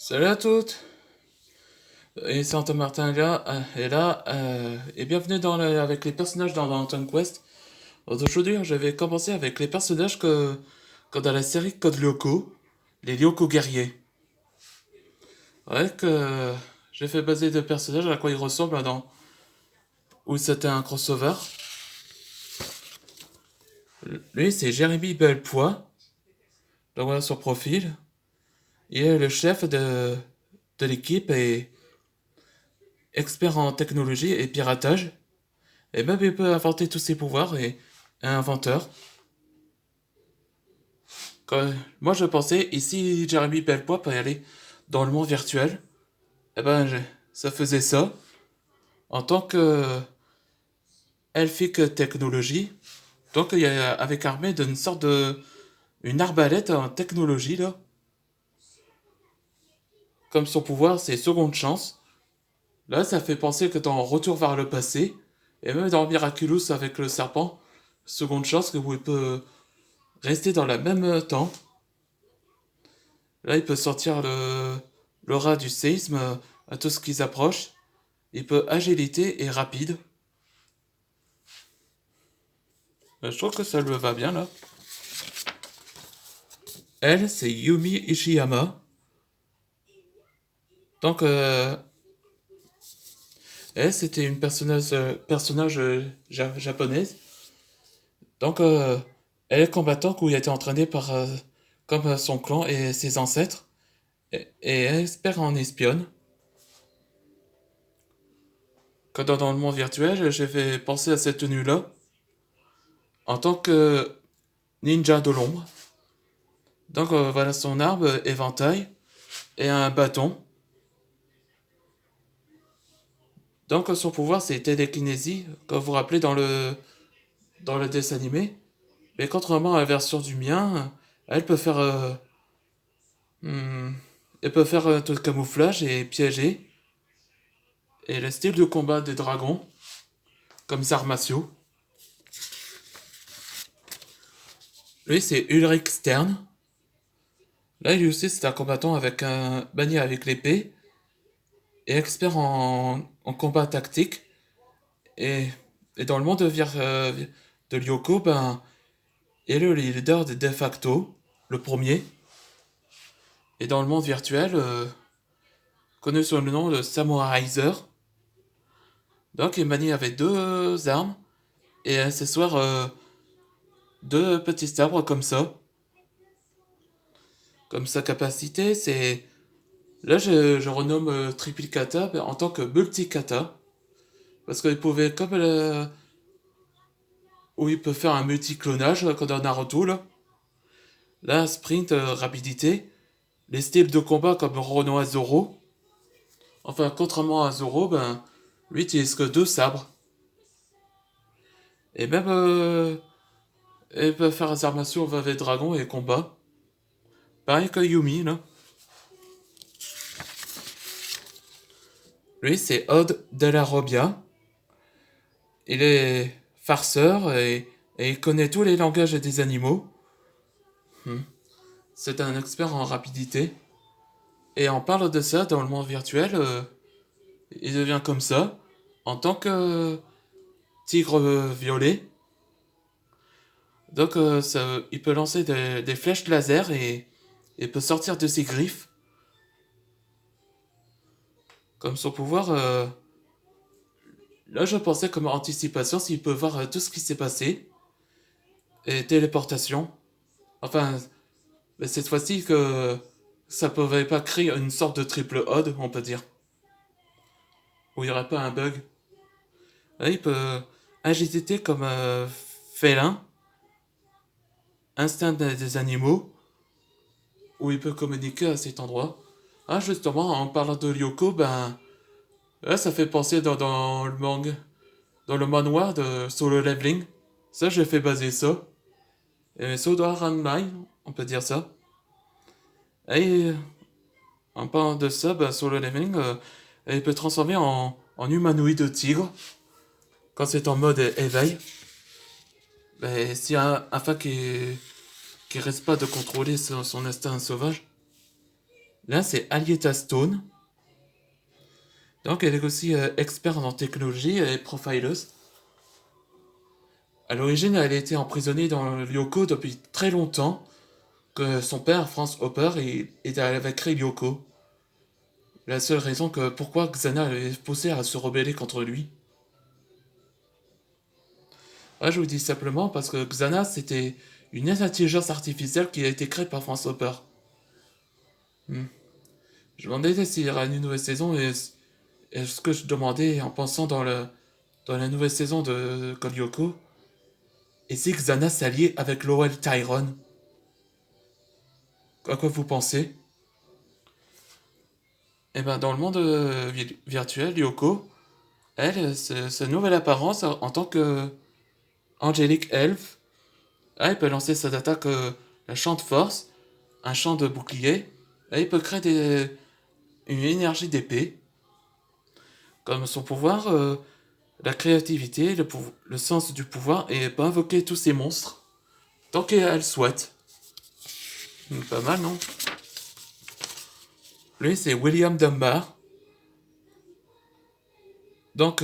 Salut à toutes, et Saint Martin et bienvenue avec les personnages dans Dragon Quest. Aujourd'hui, je vais commencer avec les personnages que dans la série Code Lyoko, les Lyoko guerriers. Ouais, que j'ai fait baser de personnages à quoi ils ressemblent où c'était un crossover. Lui, c'est Jérémy Belpois, donc voilà son profil. Il est le chef de l'équipe et expert en technologie et piratage. Et même il peut inventer tous ses pouvoirs et est un inventeur. Moi je pensais, ici Jeremy Belpois peut y aller dans le monde virtuel, et ça faisait ça en tant que elfique technologie. Donc il y a avec armé d'une sorte de une arbalète en technologie là. Comme son pouvoir c'est seconde chance. Là ça fait penser que dans Retour vers le passé, et même dans Miraculous avec le serpent, seconde chance que vous il peut rester dans la même temps. Là, il peut sortir l'aura du séisme à tout ce qui s'approche. Il peut agilité et rapide. Je trouve que ça lui va bien là. Elle, c'est Yumi Ishiyama. Donc, elle, c'était une personnage japonaise. Donc, elle est combattante où il a été entraîné comme son clan et ses ancêtres. Et elle espère en espionne. Quand dans le monde virtuel, j'ai fait penser à cette tenue-là en tant que ninja de l'ombre. Donc voilà son arme, éventail, et un bâton. Donc son pouvoir c'est télékinésie, comme vous vous rappelez dans le dessin animé. Mais contrairement à la version du mien, elle peut faire, hmm, elle peut faire un tout de camouflage et piéger. Et le style de combat des dragons, comme les arts martiaux. Lui c'est Ulrich Stern. Là lui aussi c'est un combattant avec un bannier avec l'épée et expert en combat tactique. Et, et dans le monde de Lyoko, il est le leader de facto, le premier. Et dans le monde virtuel, connu sous le nom de Samuraizer. Donc il manie avec deux armes et un accessoire, deux petits sabres comme ça. Comme sa capacité, c'est... Là, je renomme Triplicata en tant que Multicata. Parce qu'il pouvait, où il peut faire un multiclonage, comme dans Naruto, là. Là, sprint, rapidité. Les styles de combat comme Renoir Zoro. Enfin, contrairement à Zoro, lui utilise que deux sabres. Et même, il peut faire des armations avec dragon et combat. Pareil que Yumi, là. Lui, c'est Odd Della Robbia. Il est farceur et il connaît tous les langages des animaux. Hmm. C'est un expert en rapidité. Et on parle de ça dans le monde virtuel, il devient comme ça, en tant que tigre violet. Donc il peut lancer des flèches laser et peut sortir de ses griffes. Comme son pouvoir, là je pensais comme anticipation s'il peut voir tout ce qui s'est passé. Et téléportation. Enfin, mais cette fois-ci que ça pouvait pas créer une sorte de triple odd, on peut dire. Où il n'y aurait pas un bug. Là, il peut agilité comme félin, instinct des animaux, où il peut communiquer à cet endroit. Ah, justement, en parlant de Lyoko, là, ça fait penser dans le manga, dans le manoir de Solo Leveling. Ça, j'ai fait baser ça. Et Soda Ranmai, on peut dire ça. Et en parlant de ça, Solo Leveling, il peut transformer en humanoïde tigre quand c'est en mode éveil. Si afin qu'il reste pas de contrôler son instinct sauvage. Là, c'est Alieta Stone. Donc, elle est aussi experte en technologie et profileuse. À l'origine, elle a été emprisonnée dans Lyoko depuis très longtemps, que son père, Franz Hopper, avait créé Lyoko. La seule raison que pourquoi Xana l'avait poussé à se rebeller contre lui. Ah, je vous dis simplement parce que Xana, c'était une intelligence artificielle qui a été créée par Franz Hopper. Hmm. Je me demandais s'il y aura une nouvelle saison et ce que je demandais en pensant dans la nouvelle saison de Code Lyoko, et si Xana s'alliait avec Lowell Tyrone. À quoi vous pensez? Eh ben, dans le monde virtuel, Lyoko, elle, sa nouvelle apparence en tant que Angelic Elf, elle peut lancer ses attaques un champ de force, un champ de bouclier, et il peut créer une énergie d'épée. Comme son pouvoir, la créativité, le sens du pouvoir, et peut invoquer tous ces monstres, tant qu'elle souhaite. Pas mal, non? Lui, c'est William Dunbar. Donc,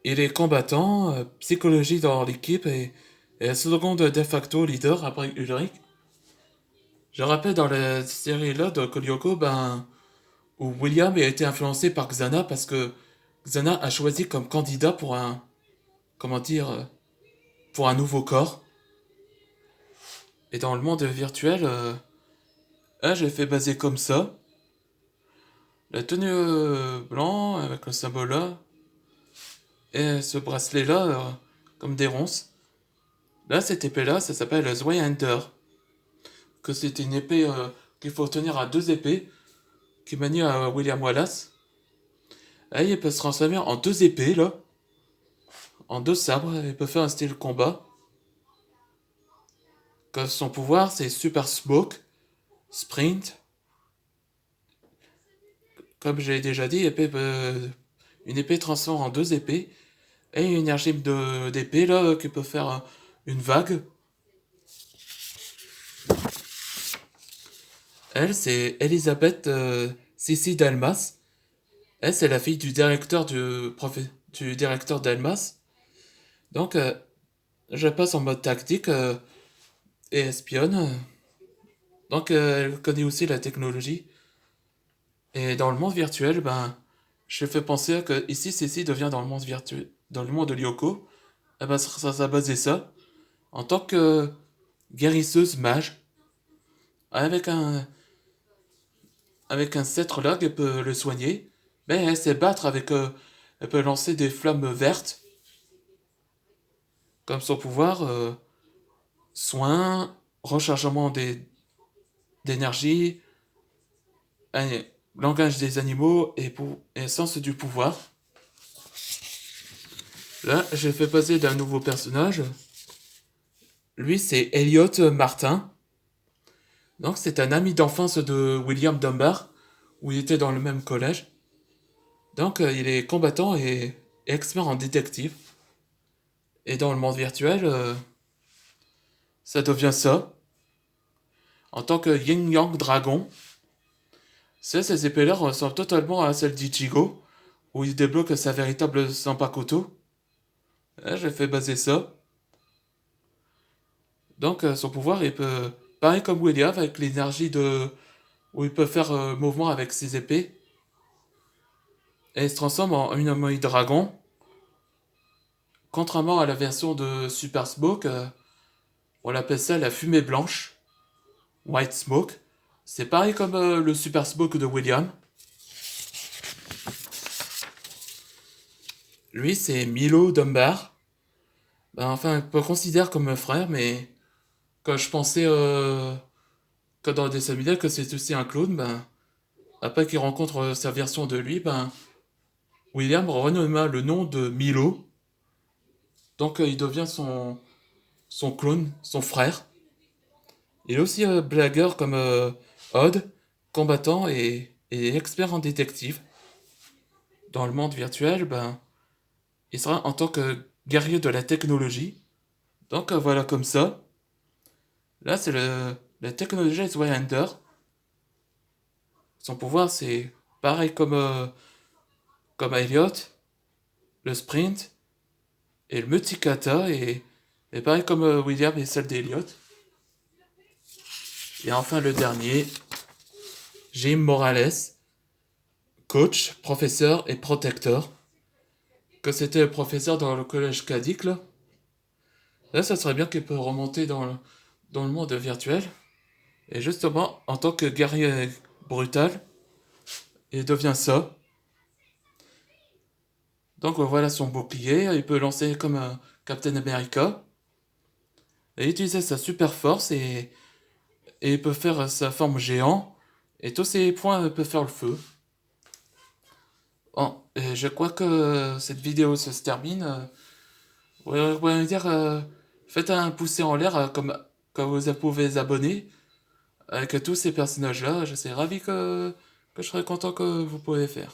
il est combattant, psychologie dans l'équipe et second de facto leader après Ulrich. Je rappelle dans la série là de Kolyoko, où William a été influencé par Xana parce que Xana a choisi comme candidat pour comment dire, pour un nouveau corps. Et dans le monde virtuel, j'ai fait baser comme ça. La tenue blanc avec le symbole là, et ce bracelet là, comme des ronces. Là, cette épée là, ça s'appelle Zweihander. Que c'est une épée qu'il faut tenir à deux épées, qui manie à William Wallace. Et il peut se transformer en deux épées là, en deux sabres, il peut faire un style combat. Comme son pouvoir, c'est Super Smoke, Sprint. Comme je l'ai déjà dit, une épée transforme en deux épées. Et une énergie d'épée là qui peut faire une vague. Elle, c'est Elisabeth Sissi Dalmas. Elle, c'est la fille du directeur du directeur Dalmas. Donc, je passe en mode tactique et espionne. Donc, elle connaît aussi la technologie. Et dans le monde virtuel, je fais penser que ici, Sissi devient dans le monde virtuel, dans le monde de Lyoko. Eh ben, ça basé ça. En tant que guérisseuse mage, avec un sceptre là, elle peut le soigner. Mais elle sait battre elle peut lancer des flammes vertes. Comme son pouvoir, soin, rechargement d'énergie, langage des animaux et sens du pouvoir. Là, j'ai fait passer d'un nouveau personnage. Lui, c'est Elliot Martin. Donc, c'est un ami d'enfance de William Dunbar, où il était dans le même collège. Donc, il est combattant et expert en détective. Et dans le monde virtuel, ça devient ça. En tant que Yin Yang Dragon, ces épées-là ressemblent totalement à celles d'Ichigo, où il débloque sa véritable Sanpakuto. Là, j'ai fait baser ça. Donc, son pouvoir, il peut, pareil comme William, avec l'énergie où il peut faire mouvement avec ses épées. Et il se transforme en une Omoi Dragon. Contrairement à la version de Super Smoke, on l'appelle ça la fumée blanche, White Smoke. C'est pareil comme le Super Smoke de William. Lui, c'est Milo Dunbar. Enfin, on peut le considérer comme un frère, mais quand je pensais que dans des séminaires que c'est aussi un clone, après qu'il rencontre sa version de lui, William renomma le nom de Milo. Donc il devient son clone, son frère. Il est aussi blagueur comme Odd, combattant et expert en détective. Dans le monde virtuel, il sera en tant que guerrier de la technologie. Donc voilà comme ça. Là, c'est la technologie Swihender. Son pouvoir, c'est pareil comme Elliot, le sprint et le multicata, et pareil comme William et celle d'Elliot. Et enfin le dernier, Jim Morales, coach, professeur et protecteur. Que c'était le professeur dans le collège Cadic, là. Là, ça serait bien qu'il peut remonter dans le monde virtuel. Et justement, en tant que guerrier brutal, il devient ça. Donc voilà son bouclier, il peut lancer comme un Captain America, et utiliser sa super force, et il peut faire sa forme géant, et tous ses points peuvent faire le feu. Bon, et je crois que cette vidéo se termine. Vous pouvez me dire, faites un pouce en l'air comme quand vous pouvez vous abonner avec tous ces personnages-là. Je serais ravi que je serais content que vous pouvez faire.